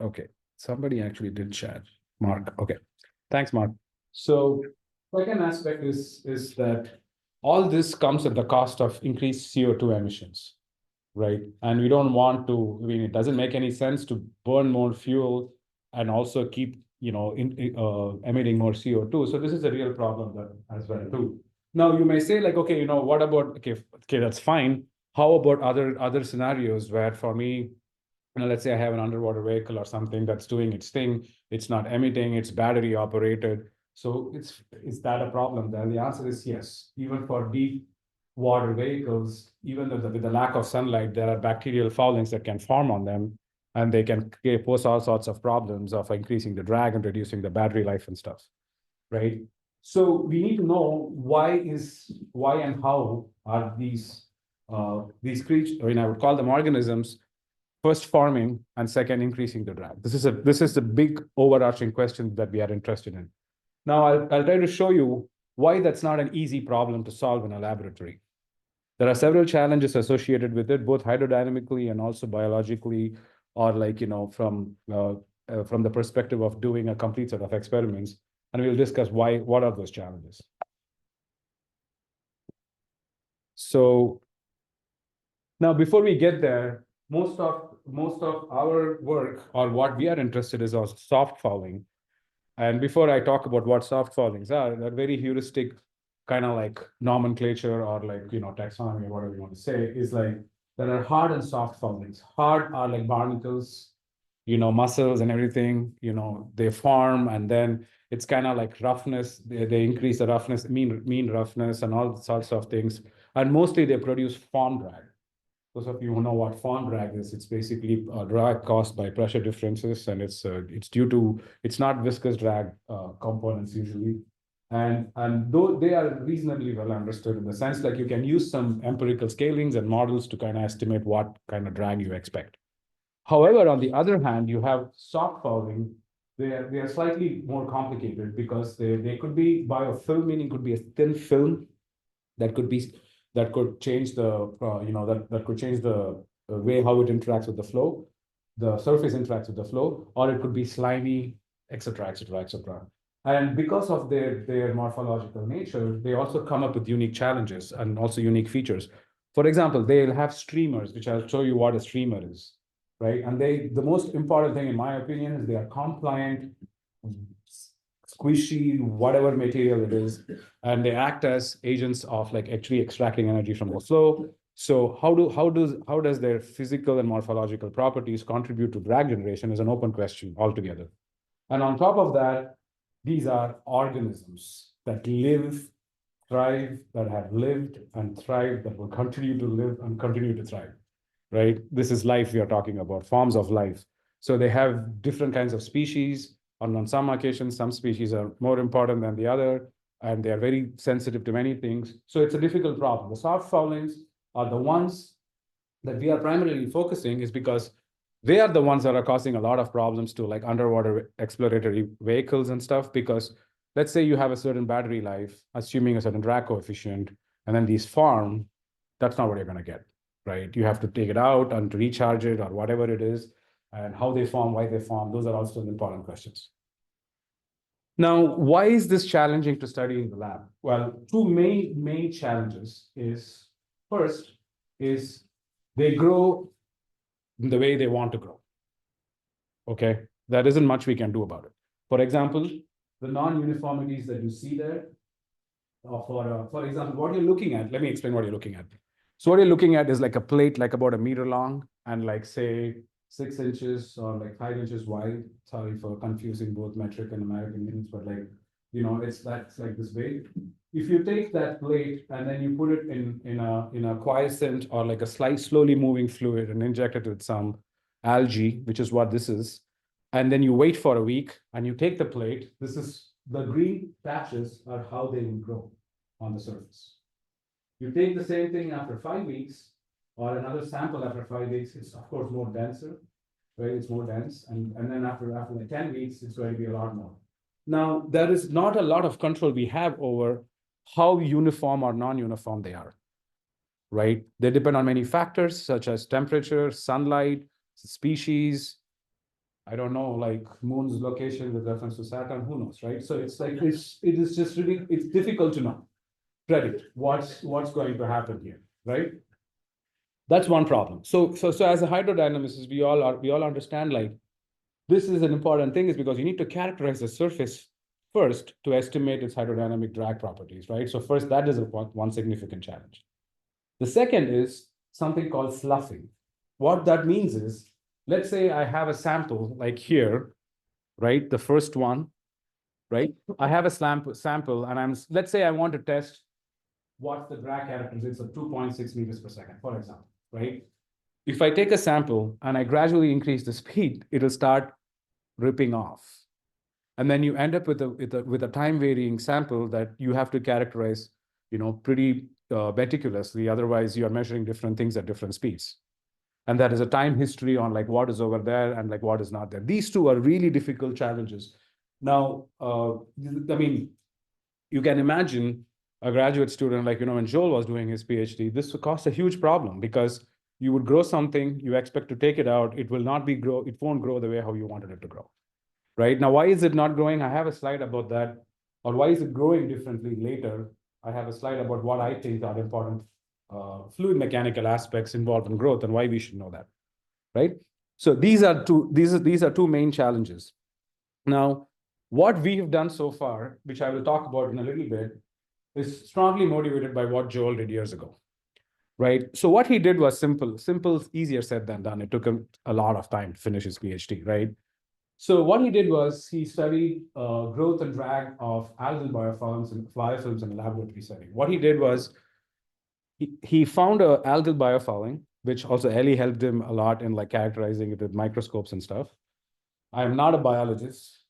Okay, somebody actually did chat. Mark. Okay, thanks, Mark. So second aspect is that all this comes at the cost of increased CO2 emissions, right? And we don't want to. I mean, it doesn't make any sense to burn more fuel and also keep emitting more CO2. So this is a real problem that as well too. Now you may say like, okay, what about okay, that's fine. How about other scenarios where for me, let's say I have an underwater vehicle or something that's doing its thing, it's not emitting, it's battery operated. So is that a problem? Then the answer is yes. Even for deep water vehicles, even with the lack of sunlight, there are bacterial foulings that can form on them, and they can pose all sorts of problems of increasing the drag and reducing the battery life and stuff, right? So we need to know why and how are these creatures, I mean, I would call them organisms, first forming and second increasing the drag. This is the big overarching question that we are interested in. Now I'll try to show you why that's not an easy problem to solve in a laboratory. There are several challenges associated with it, both hydrodynamically and also biologically, or like from the perspective of doing a complete set of experiments. And we'll discuss what are those challenges. So now, before we get there, most of our work or what we are interested is on soft fouling. And before I talk about what soft foulings are, they're very heuristic kind of like nomenclature or like taxonomy or whatever you want to say, is like there are hard and soft foulings. Hard are like barnacles, muscles and everything, they form, and then it's kind of like roughness. They increase the roughness, mean roughness, and all sorts of things. And mostly they produce form drag. Those of you who know what form drag is, it's basically a drag caused by pressure differences, and it's due to, it's not viscous drag components usually. And though they are reasonably well understood in the sense like you can use some empirical scalings and models to kind of estimate what kind of drag you expect. However, on the other hand, you have soft fouling. They are slightly more complicated because they could be biofilm, meaning could be a thin film that could be that could change the that could change the way how it interacts with the flow, the surface interacts with the flow, or it could be slimy, etc., etc., etc. And because of their morphological nature, they also come up with unique challenges and also unique features. For example, they'll have streamers, which I'll show you what a streamer is, right? And the most important thing, in my opinion, is they are compliant, squishy, whatever material it is, and they act as agents of like actually extracting energy from the flow. So how does their physical and morphological properties contribute to drag generation is an open question altogether. And on top of that, these are organisms that live, thrive, that have lived and thrived, that will continue to live and continue to thrive, right? This is life we are talking about, forms of life. So they have different kinds of species. On some occasions, some species are more important than the other, and they are very sensitive to many things. So it's a difficult problem. The soft foulings are the ones that we are primarily focusing is because they are the ones that are causing a lot of problems to like underwater exploratory vehicles and stuff. Because let's say you have a certain battery life, assuming a certain drag coefficient, and then these form, that's not what you're going to get, right? You have to take it out and to recharge it or whatever it is, and how they form, why they form, those are also important questions. Now, why is this challenging to study in the lab? Well, two main challenges is, first is they grow in the way they want to grow. Okay, there isn't much we can do about it. For example, the non-uniformities that you see there, for example, what you're looking at, let me explain what you're looking at. So what you're looking at is like a plate, like about a meter long and like say 6 inches or like 5 inches wide. Sorry for confusing both metric and American units, but like, that's like this big. If you take that plate and then you put it in a quiescent or like a slowly moving fluid and inject it with some algae, which is what this is, and then you wait for a week and you take the plate, the green patches are how they will grow on the surface. You take the same thing after 5 weeks or another sample after 5 weeks, it's of course more denser, right? It's more dense. And then after like 10 weeks, it's going to be a lot more. Now, there is not a lot of control we have over how uniform or non-uniform they are, right? They depend on many factors such as temperature, sunlight, species, I don't know, like moon's location with reference to Saturn, who knows, right? So it's like, it is just really, it's difficult to know, predict what's going to happen here, right? That's one problem. So as a hydrodynamicist, we all understand like this is an important thing is because you need to characterize the surface first to estimate its hydrodynamic drag properties, right? So first, that is one significant challenge. The second is something called sloughing. What that means is, let's say I have a sample like here, right? The first one, right? I have a sample and let's say I want to test what's the drag characteristics of 2.6 meters per second, for example, right? If I take a sample and I gradually increase the speed, it'll start ripping off. And then you end up with a time varying sample that you have to characterize, pretty meticulously. Otherwise, you are measuring different things at different speeds. And that is a time history on like what is over there and like what is not there. These two are really difficult challenges. Now, I mean, you can imagine a graduate student, like, when Joel was doing his PhD, this would cause a huge problem because you would grow something, you expect to take it out, it won't grow the way how you wanted it to grow. Right now, why is it not growing? I have a slide about that. Or why is it growing differently later? I have a slide about what I think are important fluid mechanical aspects involved in growth and why we should know that, right? So these are two main challenges. Now, what we have done so far, which I will talk about in a little bit, is strongly motivated by what Joel did years ago, right? So what he did was simple, easier said than done. It took him a lot of time to finish his PhD, right? So what he did was he studied growth and drag of algal biofilms in a laboratory setting. What he did was he found a algal biofouling, which also Ellie helped him a lot in like characterizing it with microscopes and stuff. I am not a biologist,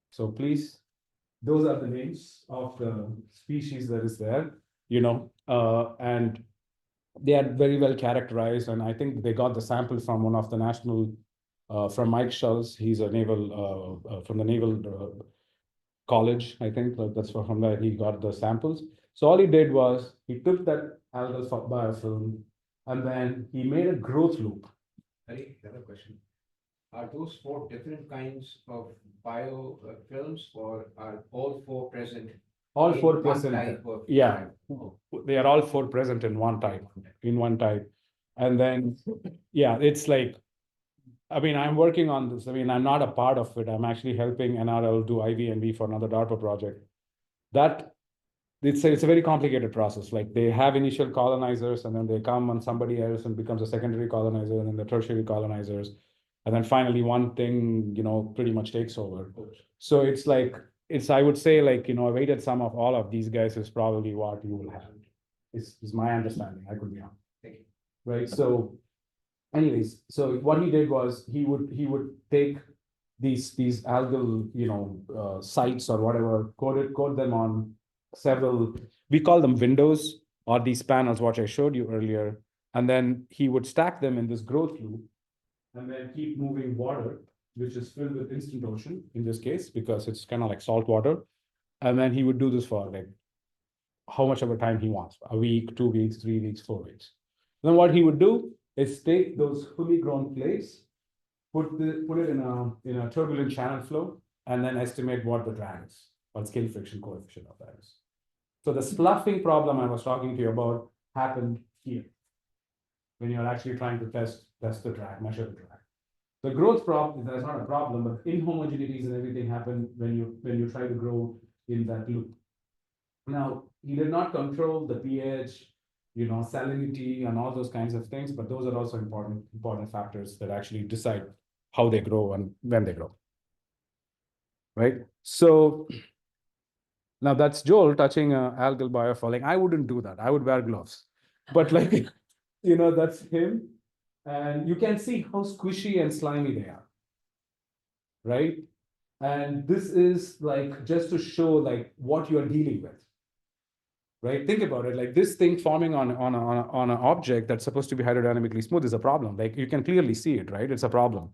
so please, those are the names of the species that is there, and they are very well characterized. And I think they got the sample from one of the national, from Mike Schultz. He's a naval, from the Naval College, I think. That's from where he got the samples. So all he did was he took that algal biofilm and then he made a growth loop. Hari, another question. Are those four different kinds of biofilms or are all four present All in four one present. type of Yeah, Oh, they are all four present in one type. And then, yeah, it's like, I mean, I'm working on this. I mean, I'm not a part of it. I'm actually helping NRL do IVNV for another DARPA project. That it's a very complicated process. Like they have initial colonizers, and then they come and somebody else and becomes a secondary colonizer, and then the tertiary colonizers, and then finally one thing, pretty much takes over. So it's like I would say like a weighted sum of all of these guys is probably what you will have. Is my understanding. I could be wrong. Thank you. Right. So, anyways, so what he did was he would take these algal sites or whatever, code them on several, we call them windows or these panels, what I showed you earlier. And then he would stack them in this growth loop and then keep moving water, which is filled with instant ocean in this case, because it's kind of like salt water. And then he would do this for like how much of a time he wants, a week, 2 weeks, 3 weeks, 4 weeks. Then what he would do is take those fully grown plates, put it in a turbulent channel flow, and then estimate what the drag is, what skin friction coefficient of that is. So the sloughing problem I was talking to you about happened here, when you're actually trying to test the drag, measure the drag. The growth problem, that's not a problem, but inhomogeneities and everything happen when you try to grow in that loop. Now, he did not control the pH, salinity and all those kinds of things, but those are also important factors that actually decide how they grow and when they grow. Right? So now that's Joel touching algal biofouling. I wouldn't do that. I would wear gloves. But like, that's him. And you can see how squishy and slimy they are. Right? And this is like just to show like what you're dealing with. Right? Think about it. Like this thing forming on an object that's supposed to be hydrodynamically smooth is a problem. Like you can clearly see it, right? It's a problem.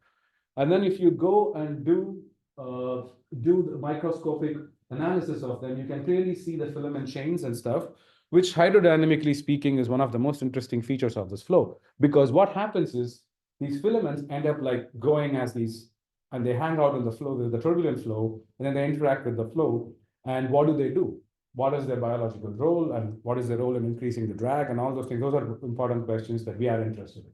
And then if you go and do the microscopic analysis of them, you can clearly see the filament chains and stuff, which hydrodynamically speaking is one of the most interesting features of this flow. Because what happens is these filaments end up like growing as these and they hang out in the flow, the turbulent flow, and then they interact with the flow. And what do? What is their biological role, and what is their role in increasing the drag, and all those things? Those are important questions that we are interested in.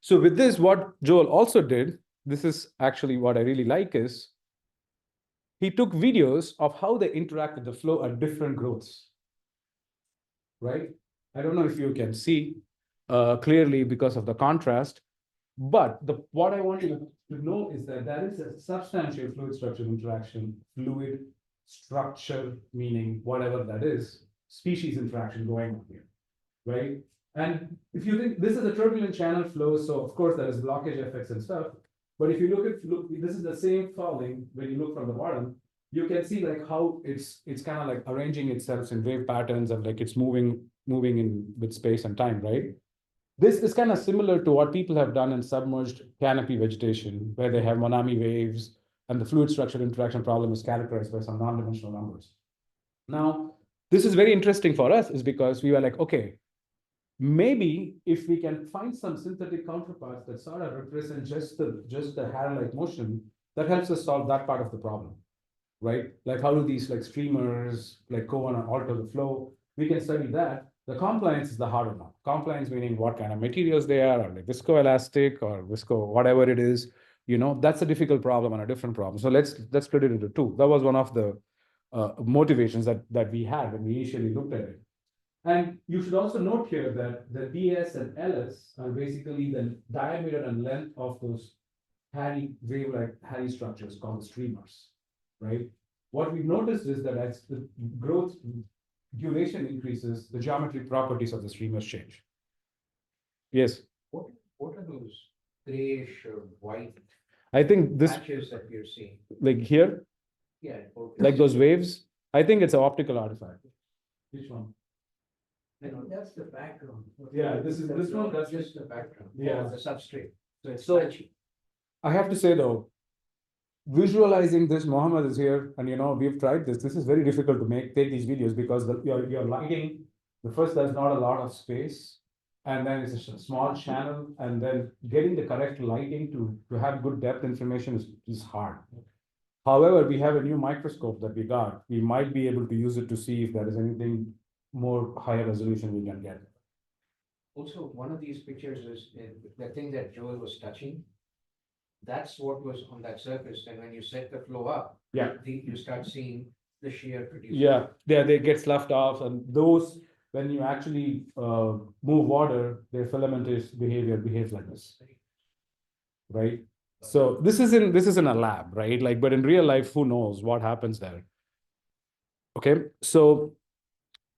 So with this, what Joel also did, this is actually what I really like, is he took videos of how they interact with the flow at different growths, right? I don't know if you can see clearly because of the contrast, but what I want you to know is that there is a substantial fluid structure interaction, fluid structure, meaning whatever that is, species interaction going on here, right? And if you think this is a turbulent channel flow, so of course there is blockage effects and stuff. But if you look, this is the same fouling when you look from the bottom, you can see like how it's kind of like arranging itself in wave patterns, and like it's moving in with space and time, right? This is kind of similar to what people have done in submerged canopy vegetation, where they have Monami waves, and the fluid structure interaction problem is characterized by some non-dimensional numbers. Now, this is very interesting for us, is because we were like, okay, maybe if we can find some synthetic counterparts that sort of represent just the hair-like motion, that helps us solve that part of the problem, right? Like how do these like streamers like go on and alter the flow? We can study that. The compliance is the harder one. Compliance meaning what kind of materials they are they viscoelastic or whatever it is. That's a difficult problem and a different problem. So let's split it into two. That was one of the motivations that we had when we initially looked at it. And you should also note here that the DS and LS are basically the diameter and length of those wave-like hairy structures called the streamers, right? What we've noticed is that as the growth duration increases, the geometric properties of the streamers change. Yes. What are those grayish or white I think this patches that we're seeing? Like here, Yeah. like those waves. I think it's an optical artifact. Which one? I know that's the background. Yeah, this one. That's just the background. Yeah. The substrate. So it's So- patchy. I have to say though, visualizing this, Mohammed is here, and we've tried this. This is very difficult to take these videos because your lighting, there's not a lot of space, and then it's a small channel, and then getting the correct lighting to have good depth information is hard. However, we have a new microscope that we got. We might be able to use it to see if there is anything more higher resolution we can get. Also, one of these pictures is the thing that Joel was touching. That's what was on that surface, and when you set the flow up, Yeah. you start seeing the shear produced. Yeah, they get sloughed off, and those, when you actually move water, their filamentous behavior behaves like this, right? So this is in a lab, right? Like, but in real life, who knows what happens there? Okay, so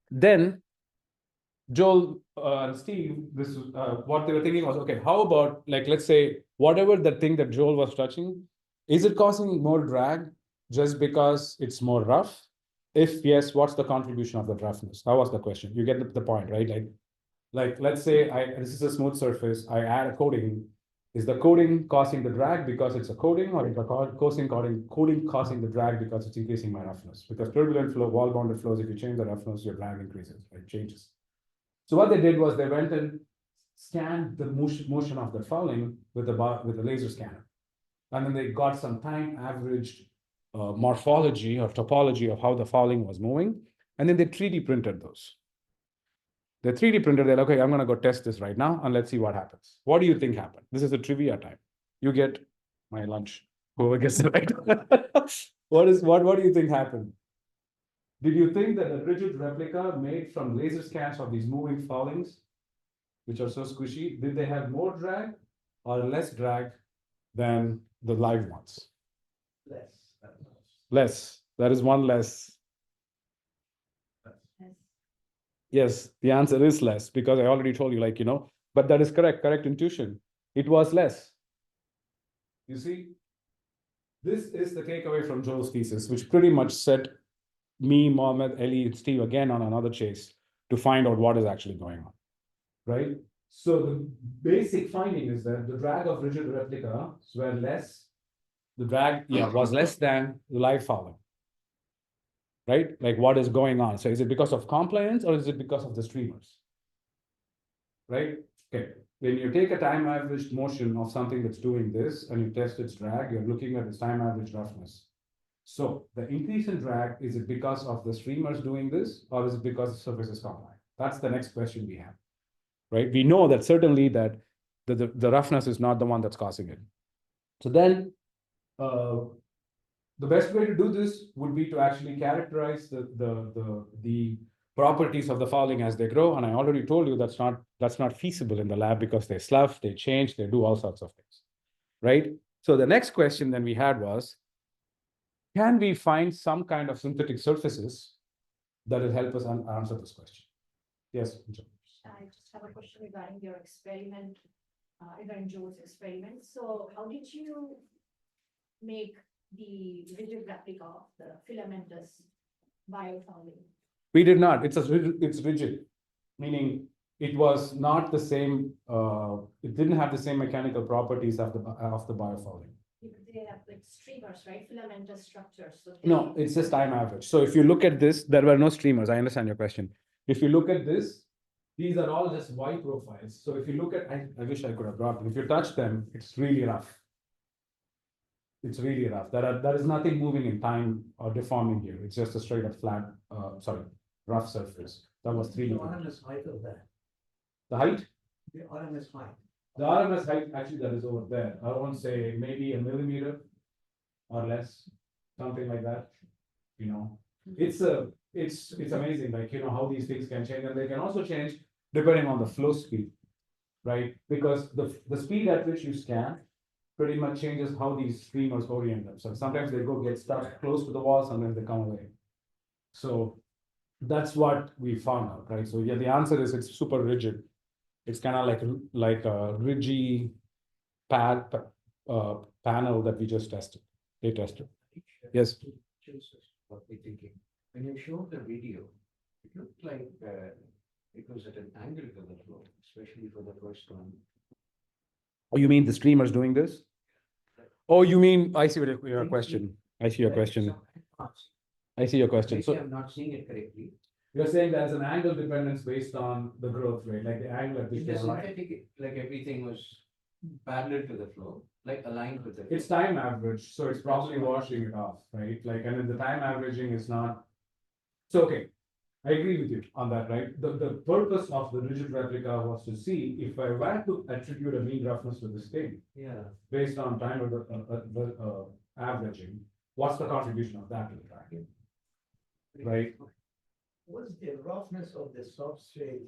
then Joel and Steve, this is what they were thinking was, okay, how about like, let's say whatever the thing that Joel was touching, is it causing more drag just because it's more rough? If yes, what's the contribution of the roughness? That was the question. You get the point, right? Like let's say this is a smooth surface, I add a coating. Is the coating causing the drag because it's a coating, or is the coating causing the drag because it's increasing my roughness? Because turbulent flow, wall-bounded flows, if you change the roughness, your drag increases, right? Changes. So what they did was they went and scanned the motion of the fouling with a laser scanner. And then they got some time averaged morphology or topology of how the fouling was moving. And then they 3D printed those. They 3D printed, they're like, okay, I'm going to go test this right now and let's see what happens. What do you think happened? This is a trivia time. You get my lunch. Whoever gets it right. What do you think happened? Did you think that a rigid replica made from laser scans of these moving foulings, which are so squishy, did they have more drag or less drag than the live ones? Less. Less. That is one less. Yes, the answer is less, because I already told you, but that is correct intuition. It was less. You see, this is the takeaway from Joel's thesis, which pretty much set me, Mohammed, Eli, and Steve again on another chase to find out what is actually going on, right? So the basic finding is that the drag of rigid replicas were less, the drag, was less than the live fouling, right? Like what is going on? So is it because of compliance or is it because of the streamers, right? Okay, when you take a time averaged motion of something that's doing this and you test its drag, you're looking at its time average roughness. So the increase in drag, is it because of the streamers doing this, or is it because the surface is compact? That's the next question we have, right? We know that certainly that the roughness is not the one that's causing it. So then the best way to do this would be to actually characterize the properties of the fouling as they grow. And I already told you that's not feasible in the lab because they slough, they change, they do all sorts of things, right? So the next question then we had was, can we find some kind of synthetic surfaces that will help us answer this question? Yes. I just have a question regarding your experiment, regarding Joel's experiment. So how did you make the rigid replica of the filamentous biofouling? We did not. It's rigid, meaning it was not the same. It didn't have the same mechanical properties of the biofouling. They have like streamers, right? Filamentous structures. So No, it's just time average. So if you look at this, there were no streamers. I understand your question. If you look at this, these are all just Y profiles. So if you look at, I wish I could have brought them. If you touch them, it's really rough. It's really rough. There is nothing moving in time or deforming here. It's just a straight up flat, rough surface. That was 3 The meters. RMS height of that, The height? the RMS height. The RMS height actually that is over there. I won't say maybe a millimeter or less, something like that. You know, it's amazing, like, you know, how these things can change, and they can also change depending on the flow speed, right? Because the speed at which you scan pretty much changes how these streamers orient themselves. Sometimes they get stuck close to the wall, sometimes they come away. So that's what we found out, right? So yeah, the answer is it's super rigid. It's kind of like a ridgy panel that we just tested. They tested. Yes. What we're thinking. When you showed the video, it looked like it was at an angle to the floor, especially for the first one. Oh, you mean the streamers doing this? Oh, you mean, I see what your question. I see your question. I see your question. Maybe So I'm not seeing it correctly. you're saying there's an angle dependence based on the growth rate, like the angle at which In they the align. synthetic, like everything was parallel to the flow, like aligned with the. It's time average, so it's probably washing it off, right? Like, and then the time averaging is not. So, okay, I agree with you on that, right? The purpose of the rigid replica was to see if I were to attribute a mean roughness to this thing Yeah. based on time of the averaging, what's the contribution of that to the track? Right? Was the roughness of the substrate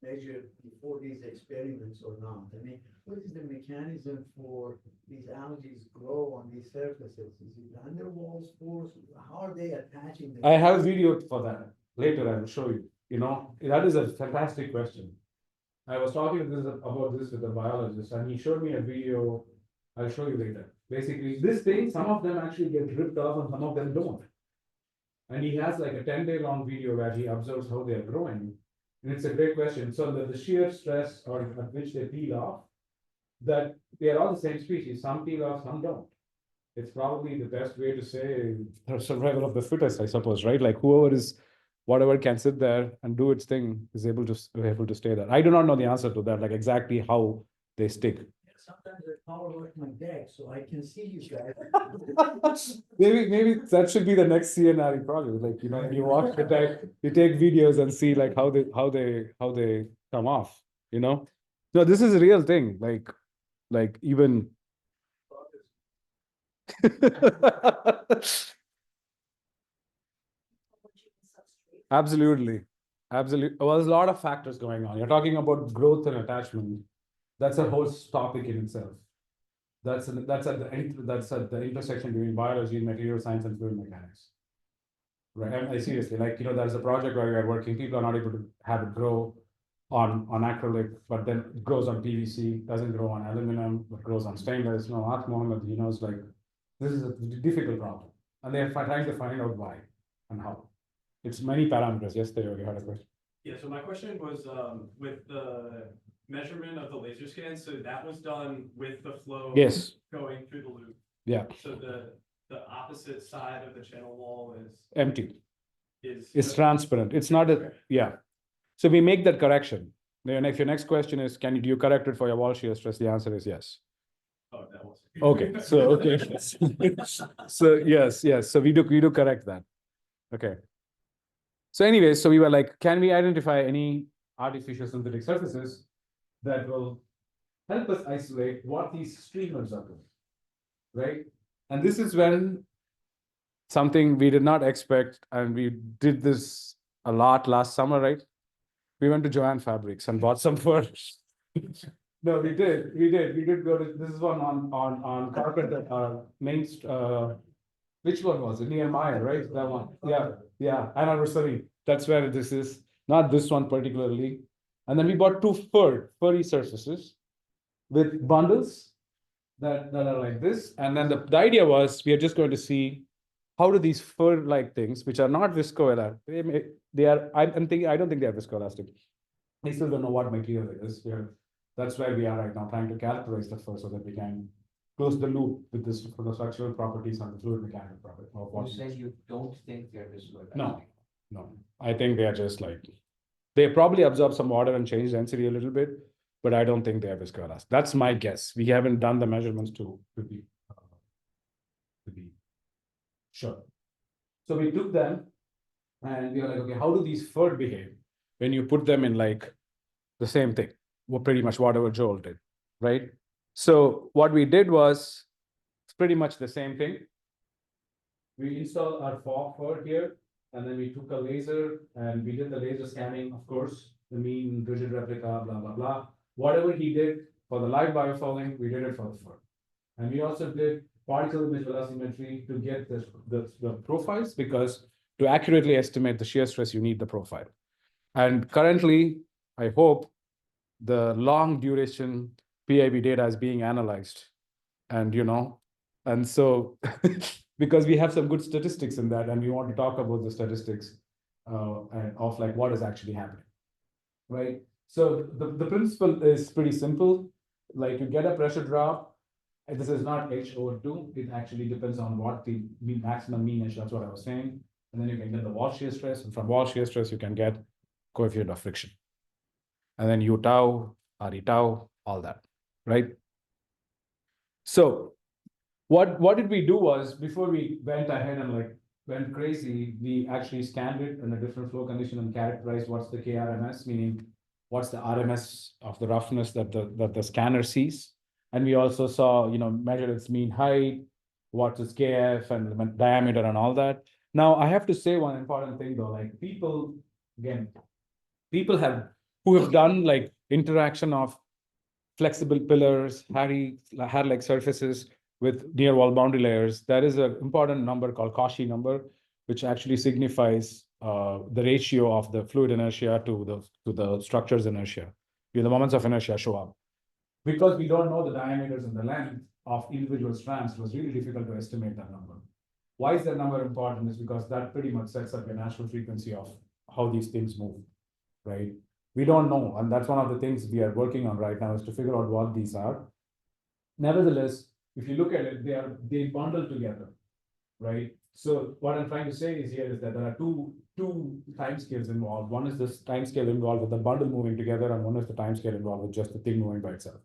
measured before these experiments or not? I mean, what is the mechanism for these algae grow on these surfaces? Is it van der Waals force? How are they attaching? I have a video for that. Later, I will show you. You know, that is a fantastic question. I was talking about this with a biologist, and he showed me a video. I'll show you later. Basically, this thing, some of them actually get ripped off and some of them don't. And he has like a 10-day long video where he observes how they are growing. And it's a great question. So the shear stress or at which they peel off, that they are all the same species. Some peel off, some don't. It's probably the best way to say survival of the fittest, I suppose, right? Like whatever can sit there and do its thing is able to stay there. I do not know the answer to that, like exactly how they stick. Sometimes I power wash my deck, so I can see you guys. Maybe that should be the next CNRE project. Like, you know, you watch the deck, you take videos and see like how they come off, you know? No, this is a real thing. Like even Absolutely. Absolutely. Well, there's a lot of factors going on. You're talking about growth and attachment. That's a whole topic in itself. That's at the intersection between biology, material science, and fluid mechanics. Right. And I seriously, like, you know, there's a project where we are working, people are not able to have it grow on acrylic, but then it grows on PVC, doesn't grow on aluminum, but grows on stainless. No, ask Mohammed, he knows, like, this is a difficult problem. And they're trying to find out why and how. It's many parameters. Yes, they already had a question. Yeah, so my question was with the measurement of the laser scan, so that was done with the flow Yes. going through the loop. Yeah. So the opposite side of the channel wall is Empty. is It's transparent. It's not a, yeah. So we make that correction. Then if your next question is, do you correct it for your wall shear stress? The answer is yes. Oh, that was. Okay, so, okay. So, yes, so we do correct that. Okay. So anyway, so we were like, can we identify any artificial synthetic surfaces that will help us isolate what these streamers are doing, right? And this is when something we did not expect, and we did this a lot last summer, right? We went to Joanne Fabrics and bought some fur. No, we did go to, this is one on Carpenter, which one was it? Nehemiah, right? That one, yeah, anniversary, that's where this is, not this one particularly. And then we bought two furry surfaces with bundles that are like this. And then the idea was, we are just going to see how do these fur-like things, which are not viscoelastic, they are, I don't think they are viscoelastic. I still don't know what material it is. That's where we are right now, trying to characterize the fur so that we can close the loop with this for the structural properties and the fluid mechanical properties. You said you don't think they're viscous. No, I think they are just like, they probably absorb some water and change density a little bit, but I don't think they are viscoelastic. That's my guess. We haven't done the measurements to be sure. So we took them and we were like, okay, how do these fur behave when you put them in like the same thing? Well, pretty much whatever Joel did, right? So what we did was pretty much the same thing. We installed our fur here, and then we took a laser and we did the laser scanning, of course, the mean rigid replica, blah, blah, blah. Whatever he did for the live biofouling, we did it for the fur. And we also did particle image velocimetry to get the profiles, because to accurately estimate the shear stress, you need the profile. And currently, I hope the long duration PIB data is being analyzed. And, and so because we have some good statistics in that, and we want to talk about the statistics and of like what is actually happening, right? So the principle is pretty simple. Like you get a pressure drop, and this is not H over 2. It actually depends on what the maximum mean is. That's what I was saying. And then you can get the wall shear stress, and from wall shear stress, you can get coefficient of friction. And then U tau, RE tau, all that, right? So what did we do was, before we went ahead and like went crazy, we actually scanned it in a different flow condition and characterized what's the KRMS, meaning what's the RMS of the roughness that the scanner sees. And we also saw, measured its mean height, what's its KF and the diameter and all that. Now, I have to say one important thing though, like people who have done like interaction of flexible pillars, hair-like surfaces with near wall boundary layers, there is an important number called Cauchy number, which actually signifies the ratio of the fluid inertia to the structure's inertia. The moments of inertia show up. Because we don't know the diameters and the length of individual strands, it was really difficult to estimate that number. Why is that number important? Is because that pretty much sets up a natural frequency of how these things move, right? We don't know, and that's one of the things we are working on right now, is to figure out what these are. Nevertheless, if you look at it, they bundle together, right? So what I'm trying to say is that there are two timescales involved. One is this timescale involved with the bundle moving together, and one is the timescale involved with just the thing moving by itself.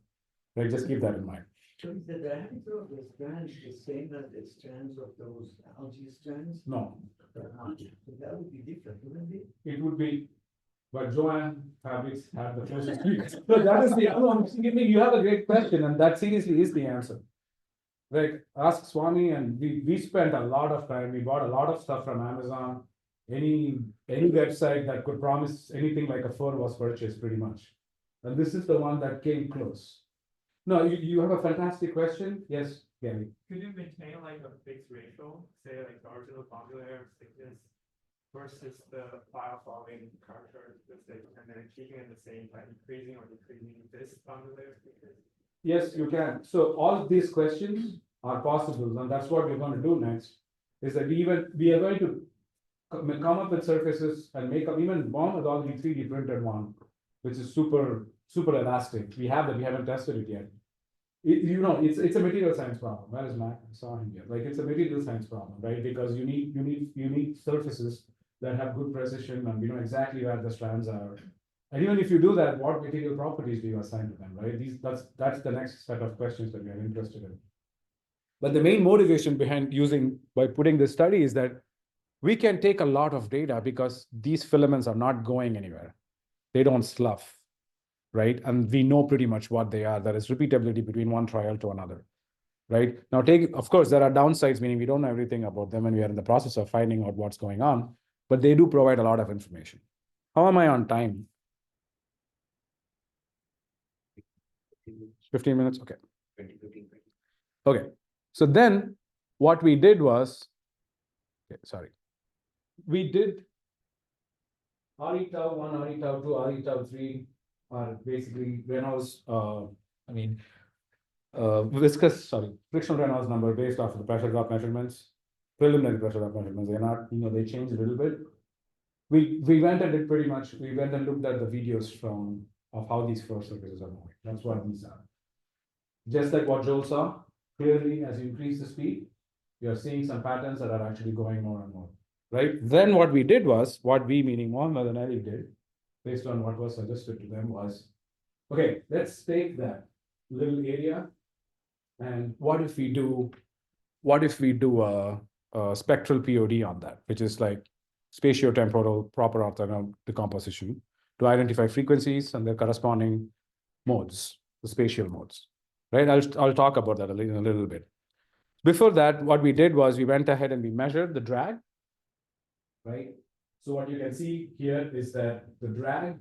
Right? Just keep that in mind. So is the diameter of the strands the same as the strands of those algae strands? No. So that would be different, wouldn't it? It would be, but Joanne Fabrics have the closest. So that is the other. You have a great question, and that seriously is the answer. Like, ask Swami, and we spent a lot of time. We bought a lot of stuff from Amazon. Any website that could promise anything like a fur was purchased, pretty much. And this is the one that came close. No, you have a fantastic question. Yes, Gary. Could you maintain like a fixed ratio, say like the original boundary layer thickness versus the biofouling characteristic, and then keeping it the same, like increasing or decreasing this boundary layer thickness? Yes, you can. So all of these questions are possible, and that's what we're going to do next. Is that we are going to come up with surfaces and make up even one with all the 3D printed one, which is super elastic. We have that. We haven't tested it yet. It's a material science problem. Where is Mac? I saw him here. Like, it's a material science problem, right? Because you need surfaces that have good precision, and we know exactly where the strands are. And even if you do that, what material properties do you assign to them, right? That's the next set of questions that we are interested in. But the main motivation behind by putting this study is that we can take a lot of data because these filaments are not going anywhere. They don't slough, right? And we know pretty much what they are. There is repeatability between one trial to another, right? Now, of course, there are downsides, meaning we don't know everything about them and we are in the process of finding out what's going on, but they do provide a lot of information. How am I on time? 15 minutes? Okay. 20, 15, 20. Okay. So then what we did was, okay, sorry. We did RE tau 1, RE tau 2, RE tau 3 are basically Reynolds, frictional Reynolds number based off of the pressure drop measurements, preliminary pressure drop measurements. They're not, they change a little bit. We went and did pretty much, we went and looked at the videos of how these flow surfaces are moving. That's what these are. Just like what Joel saw, clearly as you increase the speed, you're seeing some patterns that are actually going more and more, right? Then what we did was, what we, meaning Mohammed and Ali did, based on what was suggested to them was, okay, let's take that little area and what if we do a spectral POD on that, which is like spatiotemporal proper orthogonal decomposition to identify frequencies and their corresponding modes, the spatial modes, right? I'll talk about that in a little bit. Before that, what we did was we went ahead and we measured the drag, right? So what you can see here is that the drag,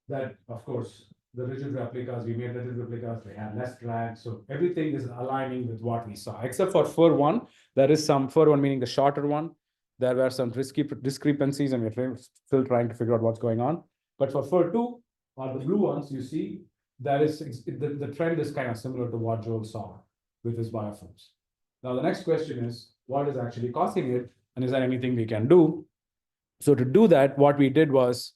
that of course, the rigid replicas, we made rigid replicas, they had less drag. So everything is aligning with what we saw, except for FUR1, there is some FUR1 meaning the shorter one. There were some discrepancies and we're still trying to figure out what's going on. But for FUR2, or the blue ones, you see, the trend is kind of similar to what Joel saw with his biofilms. Now, the next question is, what is actually causing it? And is there anything we can do? So to do that, what we did was,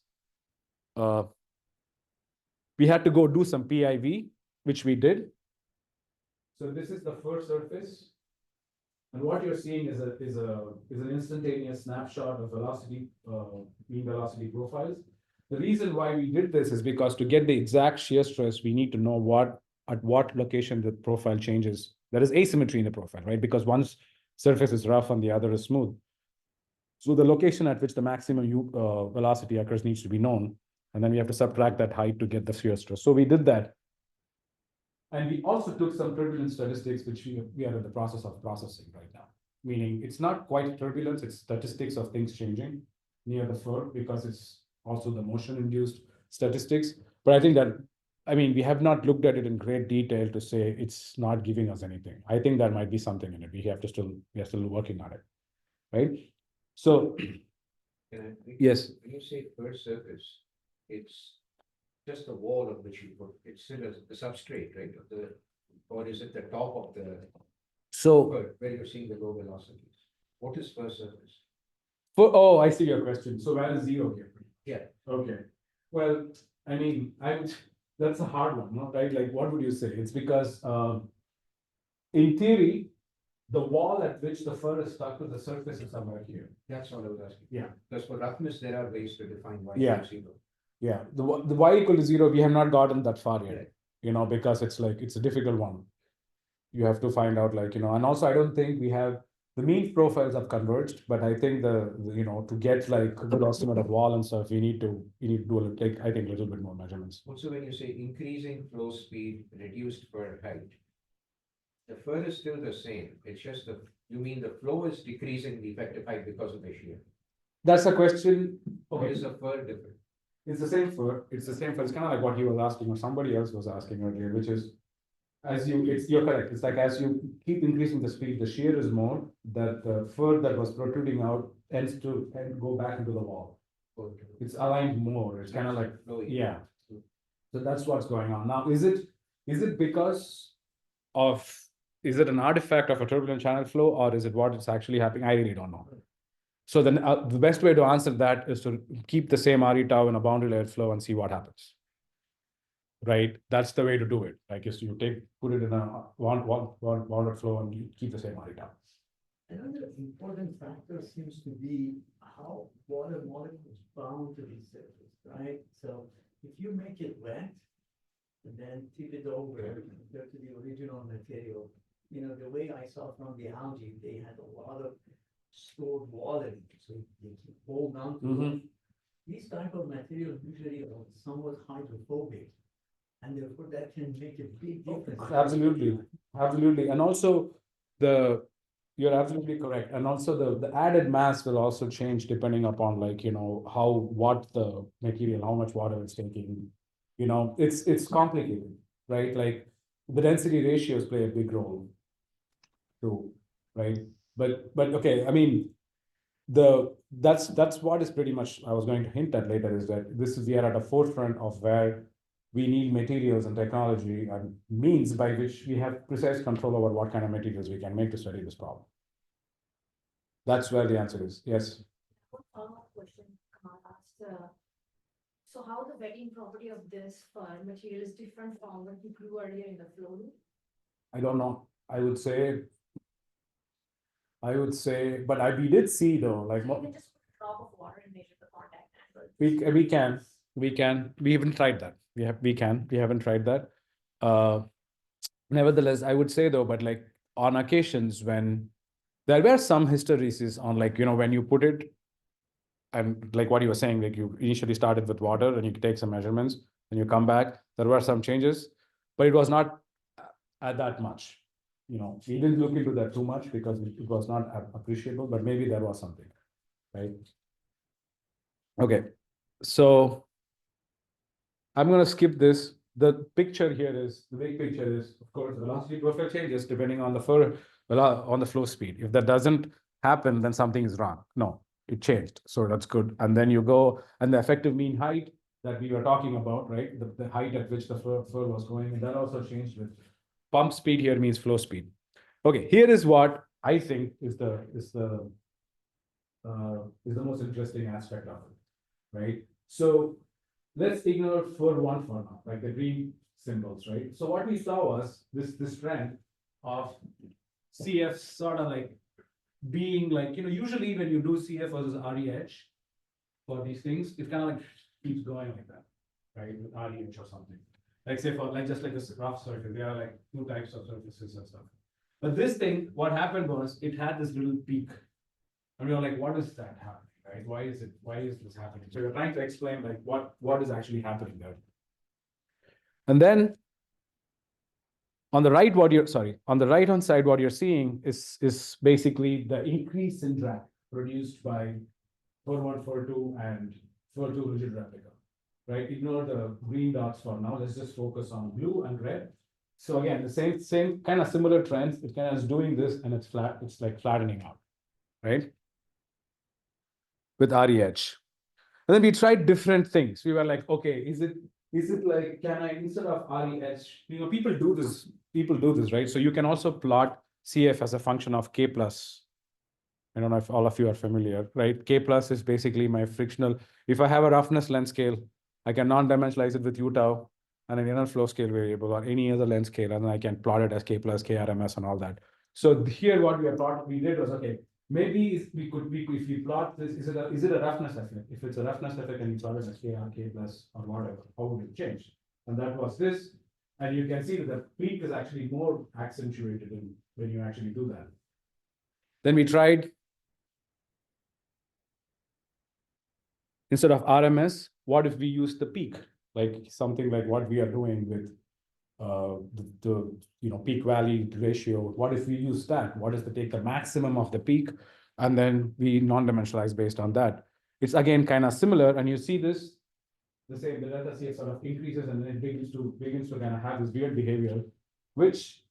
we had to go do some PIV, which we did. So this is the first surface. And what you're seeing is an instantaneous snapshot of velocity, mean velocity profiles. The reason why we did this is because to get the exact shear stress, we need to know at what location the profile changes. There is asymmetry in the profile, right? Because one surface is rough and the other is smooth. So the location at which the maximum velocity occurs needs to be known. And then we have to subtract that height to get the shear stress. So we did that. And we also took some turbulent statistics, which we are in the process of processing right now. Meaning it's not quite turbulence, it's statistics of things changing near the FUR, because it's also the motion-induced statistics. But I think that, we have not looked at it in great detail to say it's not giving us anything. I think there might be something in it. We are still working on it, right? So, yes. When you say first surface, it's just the wall of which you put, it's still the substrate, right? Or is it the top of the where you're seeing the low velocities? What is first surface? I see your question. So where is zero here? Yeah. Okay. Well, that's a hard one, no? Right? Like, what would you say? It's because in theory, the wall at which the FUR is stuck to the surface is somewhere here. That's what I was asking. Yeah. Because for roughness, there are ways to define y Yeah. equals zero. Yeah, the y equal to 0, we have not gotten that far yet, because it's a difficult one. You have to find out, and also I don't think we have, the mean profiles have converged, but I think to get a good estimate of wall and stuff, we need to do I think a little bit more measurements. Also, when you say increasing flow speed, reduced FUR height, the FUR is still the same. It's just you mean the flow is decreasing the effective height because of the shear? That's a question. Or Okay. is the FUR different? It's the same FUR. It's kind of like what he was asking, or somebody else was asking earlier, which is, you're correct. It's like as you keep increasing the speed, the shear is more, that the FUR that was protruding out tends to go back into the wall. Okay. It's aligned more. It's kind of like, flowing. yeah. So that's what's going on. Now, is it because of, is it an artifact of a turbulent channel flow, or is it what is actually happening? I really don't know. So then the best way to answer that is to keep the same RE tau in a boundary layer flow and see what happens. Right? That's the way to do it. Like, you put it in a one flow and you keep the same RE tau. Another important factor seems to be how water molecules bound to the surface, right? So if you make it wet and then tip it over compared to the original material, you know, the way I saw from the algae, they had a lot of stored water, so they can hold on to it. These type of materials usually are somewhat hydrophobic, and therefore that can make a big difference. Absolutely, absolutely. And also you're absolutely correct. And also the added mass will also change depending upon like, you know, what the material, how much water it's taking. You know, it's complicated, right? Like the density ratios play a big role too, right? But okay, I mean, that's what is pretty much I was going to hint at later is that we are at a forefront of where we need materials and technology and means by which we have precise control over what kind of materials we can make to study this problem. That's where the answer is. Yes. One follow-up question Kamal asked. So how the wetting property of this material is different from what you grew earlier in the flow loop? I don't know. I would say, but we did see though, like So you can just put a drop of water and measure the contact angle. we haven't tried that. We haven't tried that. Nevertheless, I would say though, but like on occasions when there were some hysteresis on like, you know, when you put it and like what you were saying, like you initially started with water and you take some measurements and you come back, there were some changes, but it was not at that much. You know, we didn't look into that too much because it was not appreciable, but maybe there was something, right? Okay, so I'm going to skip this. The big picture is, of course, velocity profile changes depending on the flow speed. If that doesn't happen, then something is wrong. No, it changed. So that's good. And then you go, and the effective mean height that we were talking about, right? The height at which the flow was going, and that also changed with pump speed here means flow speed. Okay, here is what I think is the most interesting aspect of it, right? So let's ignore for now, like the green symbols, right? So what we saw was this trend of CF sort of like being like, you know, usually when you do CF versus REH for these things, it kind of like keeps going like that, right? With REH or something. Like say for like just like this rough surface, there are like two types of surfaces and stuff. But this thing, what happened was it had this little peak. And we were like, what is that happening, right? Why is this happening? So we're trying to explain like what is actually happening there. And then on the right, on the right-hand side, what you're seeing is basically the increase in drag produced by 4.1, 4.2, and 4.2 rigid replica, right? Ignore the green dots for now. Let's just focus on blue and red. So again, the same kind of similar trends. It kind of is doing this and it's flat. It's like flattening out, right? With REH. And then we tried different things. We were like, okay, is it like, can I, instead of REH, you know, people do this, right? So you can also plot CF as a function of K plus. I don't know if all of you are familiar, right? K plus is basically my frictional. If I have a roughness length scale, I can non-dimensionalize it with U tau and an inner flow scale variable or any other length scale, and then I can plot it as K plus, K RMS and all that. So here what we did was, okay, maybe if we plot this, is it a roughness effect? If it's a roughness effect and you plot it as KR, K plus or whatever, how would it change? And that was this. And you can see that the peak is actually more accentuated when you actually do that. Then we tried, instead of RMS, what if we use the peak? Like something like what we are doing with the peak valley ratio. What if we use that? What is take the maximum of the peak, and then we non-dimensionalize based on that? It's again kind of similar, and you see this the same. The delta CF sort of increases, and then it begins to kind of have this weird behavior, which,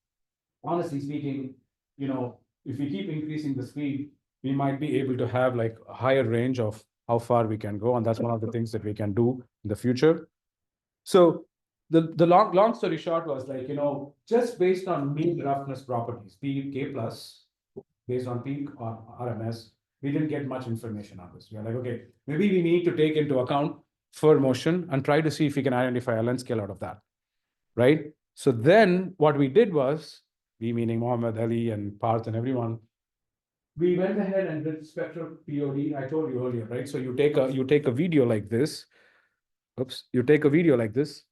honestly speaking, if we keep increasing the speed, we might be able to have like a higher range of how far we can go, and that's one of the things that we can do in the future. So the long story short was like, just based on mean roughness properties, P K plus, based on peak or RMS, we didn't get much information on this. We are like, okay, maybe we need to take into account for motion and try to see if we can identify a length scale out of that, right? So then what we did was, we meaning Mohammed, Ali, and Parth, and everyone, we went ahead and did spectral POD. I told you earlier, right? So you take a video like this. Oops, you take a video like this,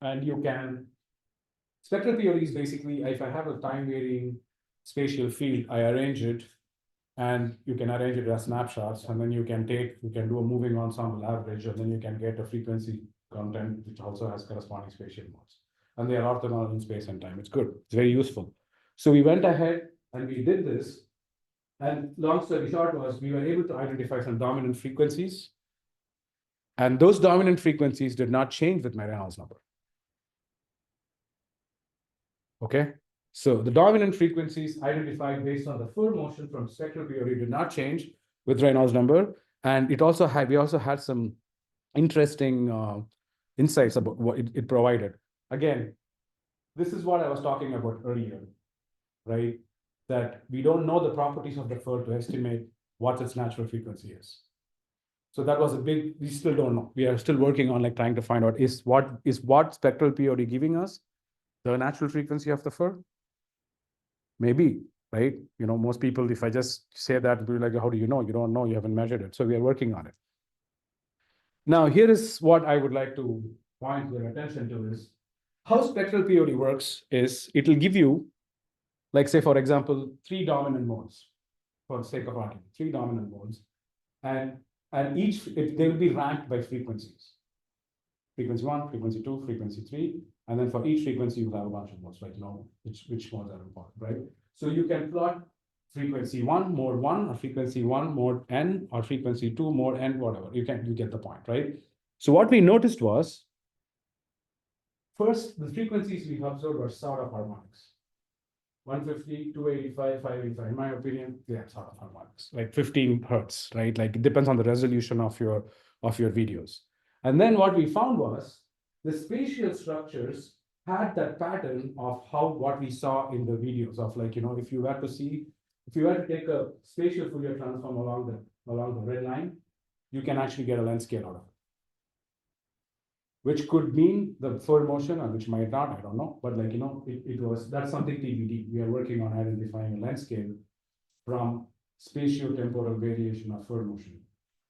and you can. Spectral POD is basically if I have a time varying spatial field, I arrange it, and you can arrange it as snapshots, and then you can do a moving ensemble average, and then you can get a frequency content which also has corresponding spatial modes. And they are orthogonal in space and time. It's good. It's very useful. So we went ahead and we did this. And long story short was we were able to identify some dominant frequencies. And those dominant frequencies did not change with my Reynolds number. Okay. So the dominant frequencies identified based on the full motion from spectral theory did not change with Reynolds number. And we also had some interesting insights about what it provided. Again, this is what I was talking about earlier, right? That we don't know the properties of the fur to estimate what its natural frequency is. So that was we still don't know. We are still working on trying to find out is what spectral POD giving us the natural frequency of the fur? Maybe, right? Most people, if I just say that, they'll be like, how do you know? You don't know, you haven't measured it. So we are working on it. Now, here is what I would like to point your attention to is how spectral POD works is it'll give you, say, for example, 3 dominant modes, for the sake of argument, 3 dominant modes. And they will be ranked by frequencies. Frequency 1, frequency 2, frequency 3. And then for each frequency, you have a bunch of modes, which modes are important, right? So you can plot frequency 1, mode 1, or frequency 1, mode n, or frequency 2, mode n, whatever. You get the point, right? So what we noticed was, first, the frequencies we observed were sort of harmonics. 150, 285, 585. In my opinion, they are sort of harmonics, like 15 hertz, right? Like it depends on the resolution of your videos. And then what we found was the spatial structures had that pattern of what we saw in the videos of if you were to take a spatial Fourier transform along the red line, you can actually get a length scale out of it. Which could mean the fur motion, or which might not, I don't know. But that's something TBD. We are working on identifying a length scale from spatio-temporal variation of fur motion.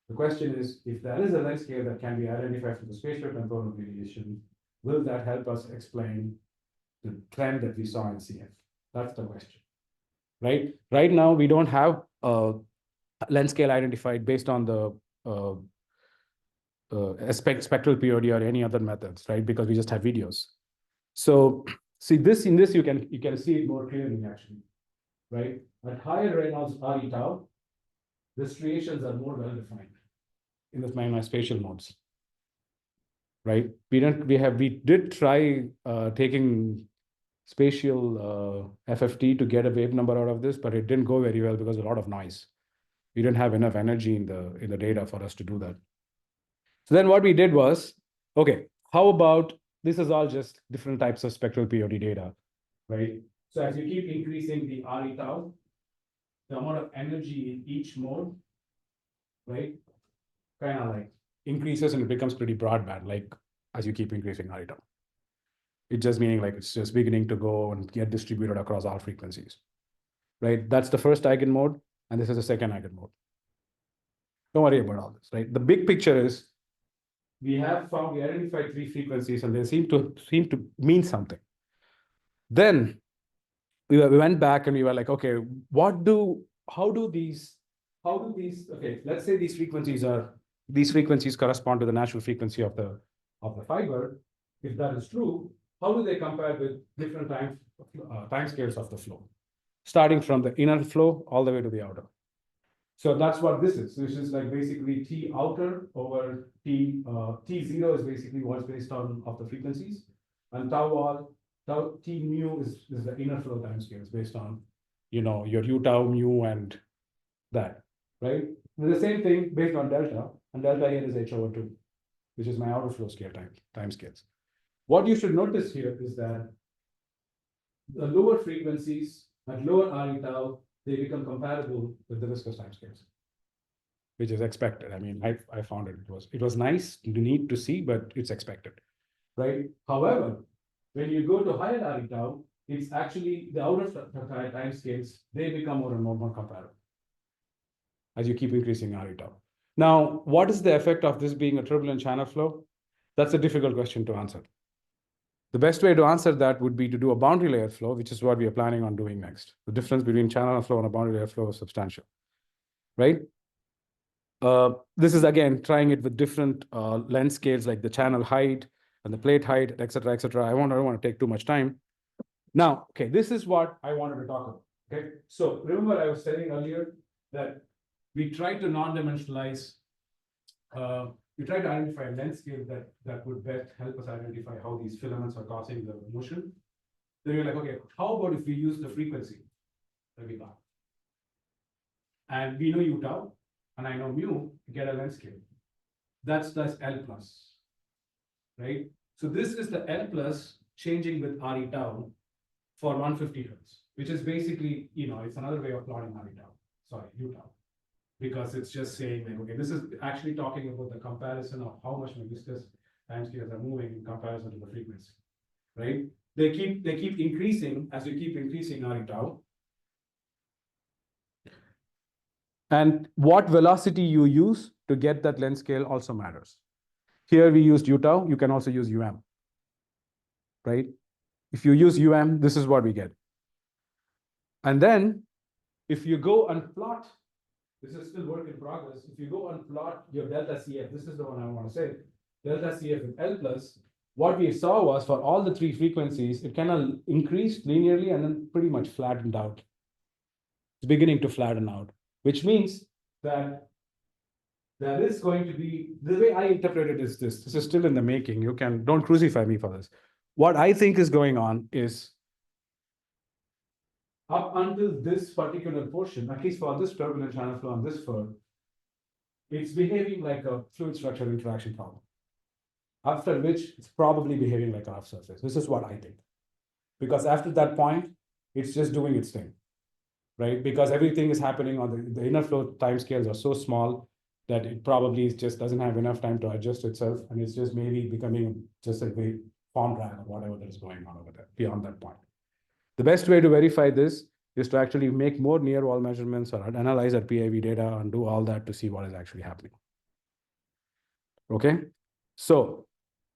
The question is, if there is a length scale that can be identified from the spatio-temporal variation, will that help us explain the trend that we saw in CF? That's the question, right? Right now, we don't have a length scale identified based on the spectral POD or any other methods, right? Because we just have videos. So see this in this, you can see it more clearly actually, right? At higher Reynolds RE tau, the striations are more well defined in the my spatial modes, right? We did try taking spatial FFT to get a wave number out of this, but it didn't go very well because a lot of noise. We didn't have enough energy in the data for us to do that. So then what we did was, okay, how about this is all just different types of spectral POD data, right? So as you keep increasing the RE tau, the amount of energy in each mode, right, kind of increases and it becomes pretty broadband, as you keep increasing RE tau. It's just meaning it's just beginning to go and get distributed across all frequencies, right? That's the first eigenmode, and this is the second eigenmode. Don't worry about all this, right? The big picture is, we identified 3 frequencies and they seem to mean something. Then we went back and we were like, okay, okay, let's say these frequencies correspond to the natural frequency of the fiber. If that is true, how do they compare with different time scales of the flow, starting from the inner flow all the way to the outer? So that's what this is. This is basically T outer over T. T0 is basically what's based on of the frequencies, and T mu is the inner flow timescales based on your U tau mu and that, right? And the same thing based on delta, and delta here is H/2, which is my outer flow scale timescales. What you should notice here is that the lower frequencies at lower RE tau, they become compatible with the viscous timescales, which is expected. I mean, I found it was nice, neat to see, but it's expected, right? However, when you go to higher RE tau, it's actually the outer timescales, they become more and more compatible. as you keep increasing RE tau. Now, what is the effect of this being a turbulent channel flow? That's a difficult question to answer. The best way to answer that would be to do a boundary layer flow, which is what we are planning on doing next. The difference between channel flow and a boundary layer flow is substantial, right? This is again trying it with different length scales like the channel height and the plate height, et cetera, et cetera. I don't want to take too much time. Now, okay, this is what I wanted to talk about. Okay, so remember I was saying earlier that we try to non-dimensionalize, we try to identify a length scale that would best help us identify how these filaments are causing the motion. Then you're like, okay, how about if we use the frequency that we got? And we know u tau, and I know mu, get a length scale. That's L plus, right? So this is the L plus changing with RE tau for 150 hertz, which is basically, it's another way of plotting RE tau, sorry, u tau. Because it's just saying like, okay, this is actually talking about the comparison of how much my viscous timescales are moving in comparison to the frequency, right? They keep increasing as you keep increasing RE tau. And what velocity you use to get that length scale also matters. Here we used u tau, you can also use um, right? If you use um, this is what we get. And then if you go and plot, this is still work in progress. If you go and plot your delta CF, this is the one I want to say, delta CF with L plus, what we saw was for all the three frequencies, it kind of increased linearly and then pretty much flattened out. It's beginning to flatten out, which means that there is going to be, the way I interpret it is this is still in the making. Don't crucify me for this. What I think is going on is up until this particular portion, at least for this turbulent channel flow on this fur, it's behaving like a fluid structure interaction problem. After which it's probably behaving like a rough surface. This is what I think. Because after that point, it's just doing its thing, right? Because everything is happening on the inner flow timescales are so small that it probably just doesn't have enough time to adjust itself. And it's just maybe becoming just a great form drag or whatever that is going on over there beyond that point. The best way to verify this is to actually make more near wall measurements or analyze our PIV data and do all that to see what is actually happening. Okay, so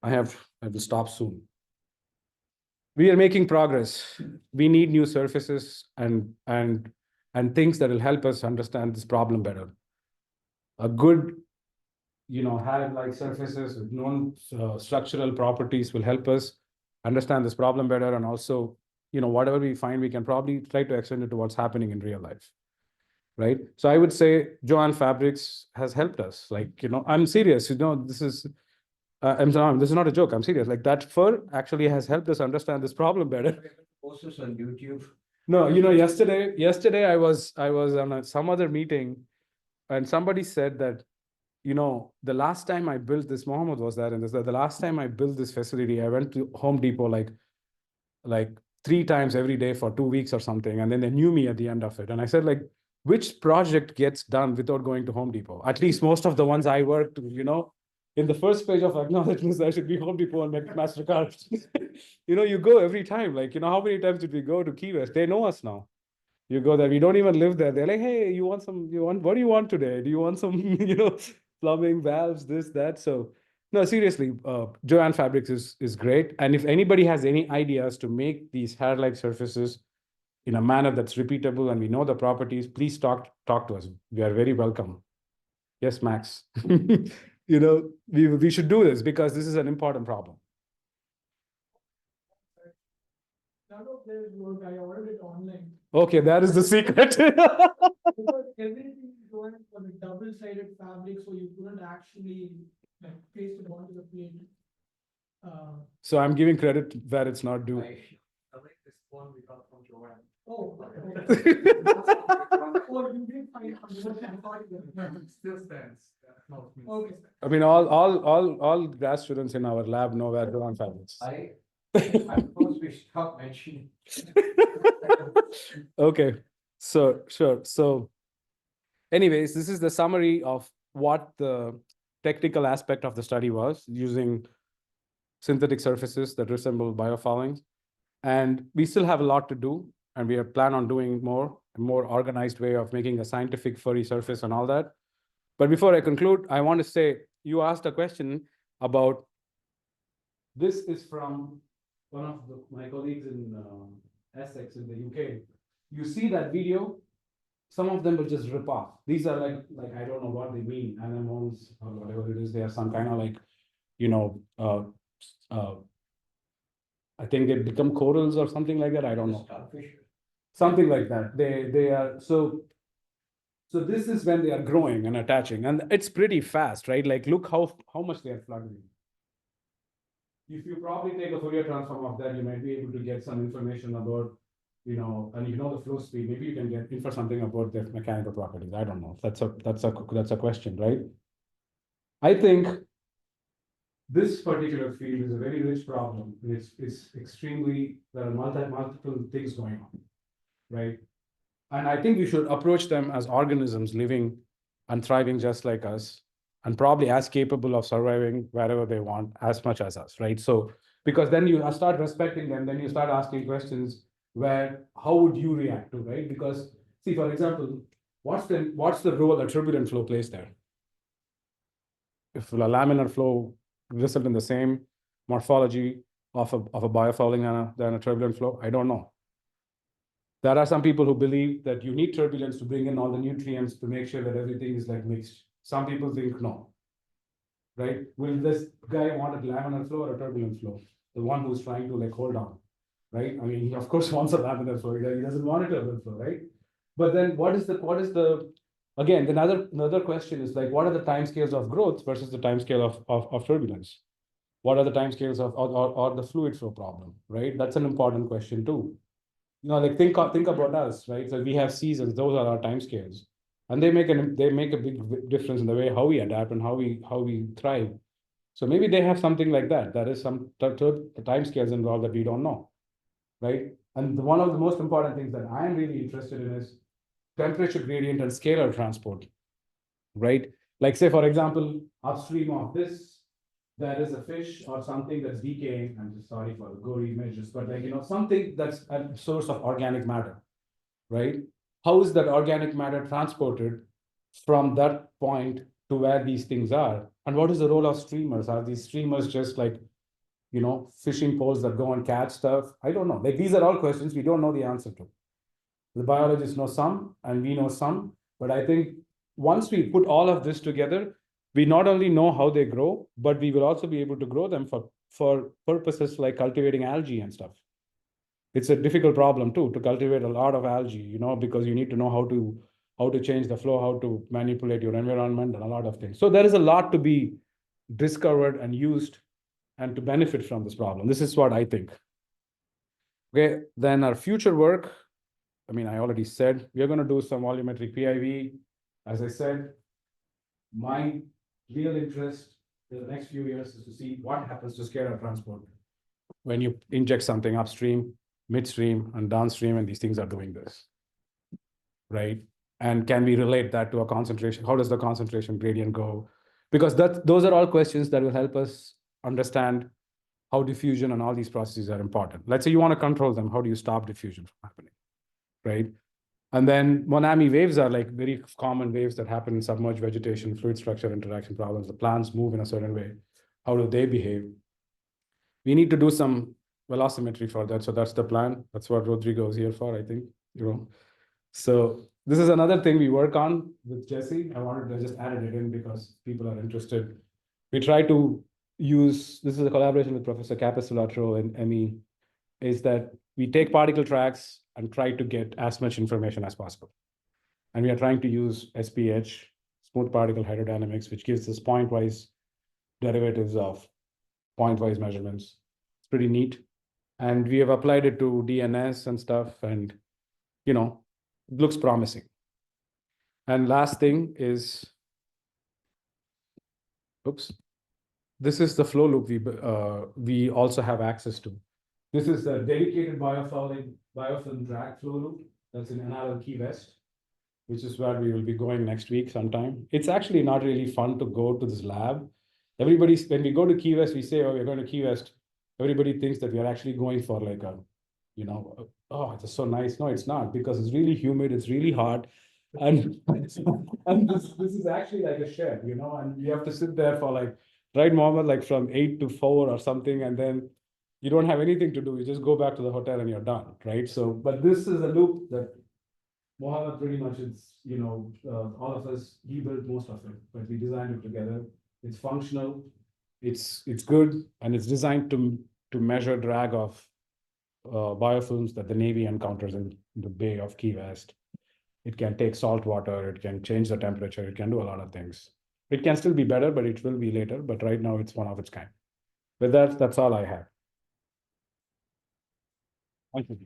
I will stop soon. We are making progress. We need new surfaces and things that will help us understand this problem better. A good, hair-like surfaces with known structural properties will help us understand this problem better, and also, whatever we find, we can probably try to extend it to what's happening in real life, right? So I would say Joanne Fabrics has helped us. Like, I'm serious. This is. I'm sorry, this is not a joke. I'm serious. Like that fur actually has helped us understand this problem better. Post this on YouTube. No, yesterday I was on some other meeting, and somebody said that, the last time I built this, Mohammed was there, and the last time I built this facility, I went to Home Depot like 3 times every day for 2 weeks or something, and then they knew me at the end of it. And I said, like, which project gets done without going to Home Depot? At least most of the ones I worked, in the first page of acknowledgements, I should be Home Depot and MasterCard. You go every time. Like, how many times did we go to Key West? They know us now. You go there, we don't even live there. They're like, hey, what do you want today? Do you want some, plumbing, valves, this, that? So, no, seriously, Joanne Fabrics is great. And if anybody has any ideas to make these hair-like surfaces in a manner that's repeatable and we know the properties, please talk to us. We are very welcome. Yes, Max. We should do this because this is an important problem. None of their work, I ordered it online. Okay, that is the secret. Because everything is going for the double-sided fabric, so you couldn't actually paste it onto the plate. So I'm giving credit where it's not due. I like this one we got from Joanne. Oh. Or you did find It still stands. Okay. I mean, all grad students in our lab know where Joanne Fabrics. I suppose we stop mentioning. Okay, so sure. So anyways, this is the summary of what the technical aspect of the study was, using synthetic surfaces that resemble biofouling. And we still have a lot to do. and we plan on doing a more organized way of making a scientific furry surface and all that. But before I conclude, I want to say, you asked a question about, this is from one of my colleagues in Essex in the UK. You see that video? Some of them will just rip off. These are like I don't know what they mean, anemones or whatever it is. They are some kind of like, you know, I think they become corals or something like that. I don't know. Starfish. Something like that. They are so this is when they are growing and attaching, and it's pretty fast, right? Like look how much they are flooding. If you probably take a Fourier transform of that, you might be able to get some information about, you know, and you know the flow speed. Maybe you can get infer something about their mechanical properties. I don't know. That's a question, right? I think this particular field is a very rich problem. It's extremely, there are multiple things going on, right? And I think we should approach them as organisms living and thriving just like us, and probably as capable of surviving wherever they want as much as us, right? So, because then you start respecting them, then you start asking questions where, how would you react to, right? Because, see, for example, what's the role a turbulent flow plays there? If a laminar flow result in the same morphology of a biofouling than a turbulent flow, I don't know. There are some people who believe that you need turbulence to bring in all the nutrients to make sure that everything is like mixed. Some people think no, right? Will this guy want a laminar flow or a turbulent flow? The one who's trying to like hold on, right? I mean, he of course wants a laminar flow. He doesn't want a turbulent flow, right? But then what is the again, another question is like, what are the timescales of growth versus the timescale of turbulence? What are the timescales of or the fluid flow problem, right? That's an important question too. You know, like think about us, right? So we have seasons; those are our timescales, and they make a big difference in the way how we adapt and how we thrive. So maybe they have something like that. There is some timescales involved that we don't know, right? And one of the most important things that I am really interested in is temperature gradient and scalar transport, right? Like say, for example, upstream of this, there is a fish or something that's decaying. I'm just sorry for the gory images, but like, you know, something that's a source of organic matter, right? How is that organic matter transported from that point to where these things are? And what is the role of streamers? Are these streamers just like, you know, fishing poles that go and catch stuff? I don't know. Like these are all questions we don't know the answer to. The biologists know some and we know some, but I think once we put all of this together, we not only know how they grow, but we will also be able to grow them for purposes like cultivating algae and stuff. It's a difficult problem too, to cultivate a lot of algae, you know, because you need to know how to change the flow, how to manipulate your environment and a lot of things. So there is a lot to be discovered and used and to benefit from this problem. This is what I think. Okay, then our future work, I mean, I already said, we are going to do some volumetric PIV. As I said, my real interest in the next few years is to see what happens to scalar transport when you inject something upstream, midstream, and downstream, and these things are doing this, right? And can we relate that to a concentration? How does the concentration gradient go? Because those are all questions that will help us understand how diffusion and all these processes are important. Let's say you want to control them. How do you stop diffusion from happening, right? And then Monami waves are like very common waves that happen in submerged vegetation, fluid structure interaction problems. The plants move in a certain way. How do they behave? We need to do some velocimetry for that. So that's the plan. That's what Rodrigo is here for, I think, you know. So this is another thing we work on with Jesse. I wanted to just add it in because people are interested. We try to use, this is a collaboration with Professor Capisulatro and Emmy, is that we take particle tracks and try to get as much information as possible. And we are trying to use SPH, smooth particle hydrodynamics, which gives us point-wise derivatives of point-wise measurements. It's pretty neat. And we have applied it to DNS and stuff, and, you know, it looks promising. And last thing is, oops, this is the flow loop we also have access to. This is the dedicated biofilm drag flow loop that's in NRL Key West, which is where we will be going next week sometime. It's actually not really fun to go to this lab. When we go to Key West, we say, oh, we're going to Key West. Everybody thinks that we are actually going for like a, you know, oh, it's so nice. No, it's not, because it's really humid, it's really hot. And, and this is actually like a shed, you know, and you have to sit there for like, right, Mohammed, like from 8 to 4 or something, and then you don't have anything to do. You just go back to the hotel and you're done, right? So, but this is a loop that Mohammed pretty much, it's, you know, all of us, he built most of it, but we designed it together. It's functional, it's good, and it's designed to measure drag of biofilms that the Navy encounters in the Bay of Key West. It can take salt water, it can change the temperature, it can do a lot of things. It can still be better, but it will be later. But right now, it's one of its kind. With that, that's all I have. Thank you.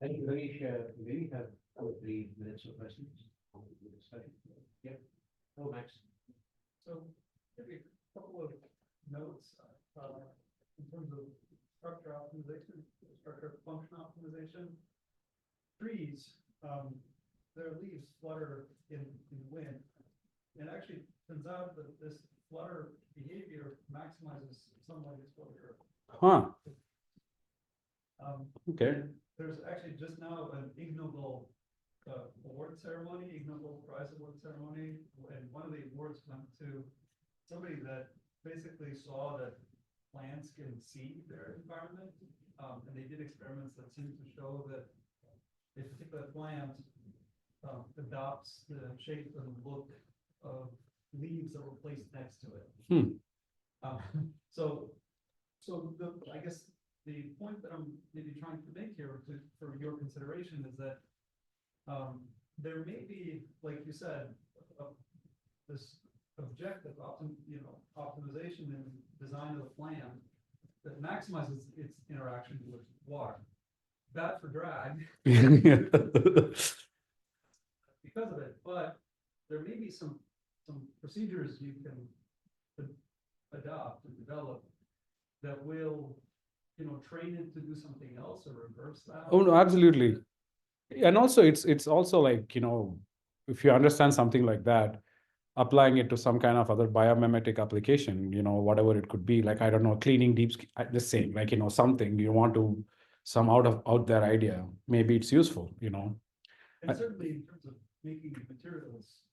Thank you, Ganesh. We have 2 or 3 minutes of questions. Yeah. Oh, Max. So maybe a couple of notes, in terms of structure optimization, structure function optimization. Trees, their leaves flutter in wind. And actually turns out that this flutter behavior maximizes sunlight exposure. Huh, okay. And there's actually just now an Ig Nobel award ceremony, Ig Nobel Prize award ceremony, and one of the awards went to somebody that basically saw that plants can see their environment, and they did experiments that seem to show that a particular plant adopts the shape and look of leaves that were placed next to it. So I guess the point that I'm maybe trying to make here for your consideration is that there may be, like you said, this objective optimization and design of the plant that maximizes its interaction with water. Bad for drag because of it, but there may be some procedures you can adopt and develop that will, train it to do something else or reverse that. Oh, no, absolutely. And also, it's also like, if you understand something like that, applying it to some kind of other biomimetic application, whatever it could be, like, I don't know, cleaning deep, the same, like, something you want to, some out there idea, maybe it's useful, And certainly in terms of making materials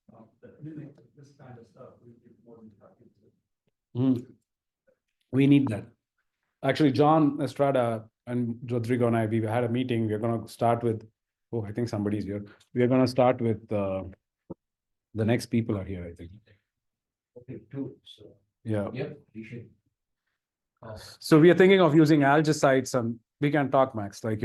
that mimic this kind of stuff, we'd be more than happy to. We need that. Actually, John Estrada and Rodrigo and I, we had a meeting. We're going to start with, oh, I think somebody's here. We're going to start with the next people are here, I think. Okay, 2. So, Yeah. yep, we should. So we are thinking of using algicides, and we can talk, Max, like,